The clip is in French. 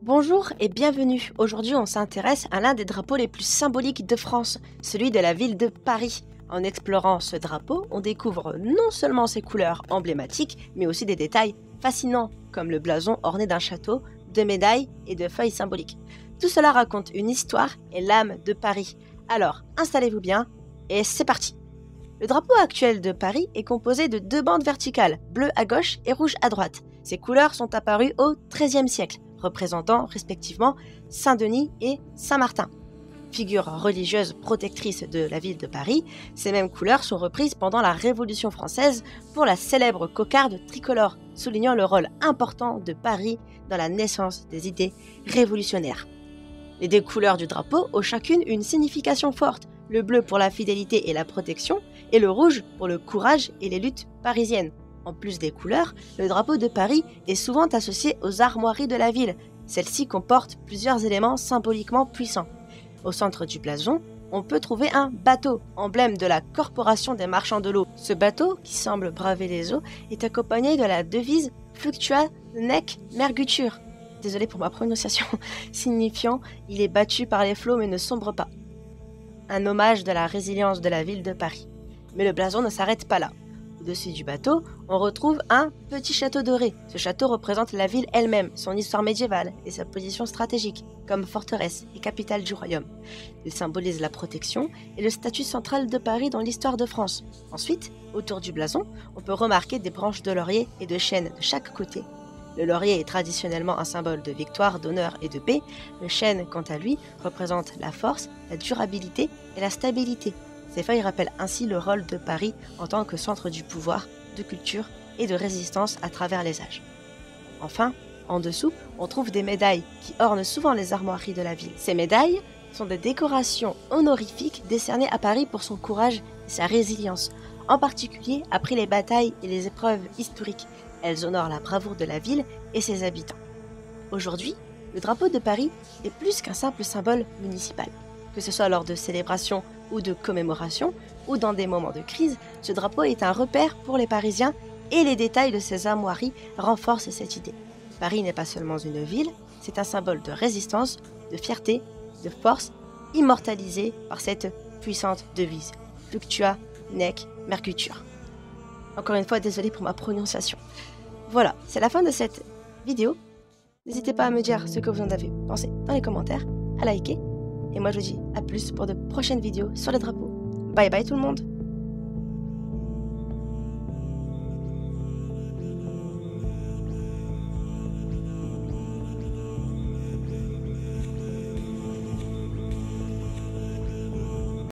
Bonjour et bienvenue. Aujourd'hui, on s'intéresse à l'un des drapeaux les plus symboliques de France, celui de la ville de Paris. En explorant ce drapeau, on découvre non seulement ses couleurs emblématiques, mais aussi des détails fascinants, comme le blason orné d'un château, de médailles et de feuilles symboliques. Tout cela raconte une histoire et l'âme de Paris. Alors, installez-vous bien et c'est parti. Le drapeau actuel de Paris est composé de deux bandes verticales, bleu à gauche et rouge à droite. Ces couleurs sont apparues au XIIIe siècle, représentant respectivement Saint-Denis et Saint-Martin. Figures religieuses protectrices de la ville de Paris, ces mêmes couleurs sont reprises pendant la Révolution française pour la célèbre cocarde tricolore, soulignant le rôle important de Paris dans la naissance des idées révolutionnaires. Les deux couleurs du drapeau ont chacune une signification forte, le bleu pour la fidélité et la protection, et le rouge pour le courage et les luttes parisiennes. En plus des couleurs, le drapeau de Paris est souvent associé aux armoiries de la ville. Celles-ci comportent plusieurs éléments symboliquement puissants. Au centre du blason, on peut trouver un bateau, emblème de la Corporation des marchands de l'eau. Ce bateau, qui semble braver les eaux, est accompagné de la devise Fluctua nec mergutur. Désolé pour ma prononciation, signifiant « il est battu par les flots mais ne sombre pas ». Un hommage de la résilience de la ville de Paris. Mais le blason ne s'arrête pas là. Au-dessus du bateau, on retrouve un petit château doré. Ce château représente la ville elle-même, son histoire médiévale et sa position stratégique, comme forteresse et capitale du royaume. Il symbolise la protection et le statut central de Paris dans l'histoire de France. Ensuite, autour du blason, on peut remarquer des branches de laurier et de chêne de chaque côté. Le laurier est traditionnellement un symbole de victoire, d'honneur et de paix. Le chêne, quant à lui, représente la force, la durabilité et la stabilité. Ces feuilles rappellent ainsi le rôle de Paris en tant que centre du pouvoir, de culture et de résistance à travers les âges. Enfin, en dessous, on trouve des médailles qui ornent souvent les armoiries de la ville. Ces médailles sont des décorations honorifiques décernées à Paris pour son courage et sa résilience, en particulier après les batailles et les épreuves historiques. Elles honorent la bravoure de la ville et ses habitants. Aujourd'hui, le drapeau de Paris est plus qu'un simple symbole municipal. Que ce soit lors de célébrations ou de commémorations, ou dans des moments de crise, ce drapeau est un repère pour les Parisiens et les détails de ces armoiries renforcent cette idée. Paris n'est pas seulement une ville, c'est un symbole de résistance, de fierté, de force, immortalisé par cette puissante devise. Fluctua nec mercutur. Encore une fois, désolé pour ma prononciation. Voilà, c'est la fin de cette vidéo. N'hésitez pas à me dire ce que vous en avez pensé dans les commentaires, à liker. Et moi je vous dis à plus pour de prochaines vidéos sur les drapeaux. Bye bye tout le monde!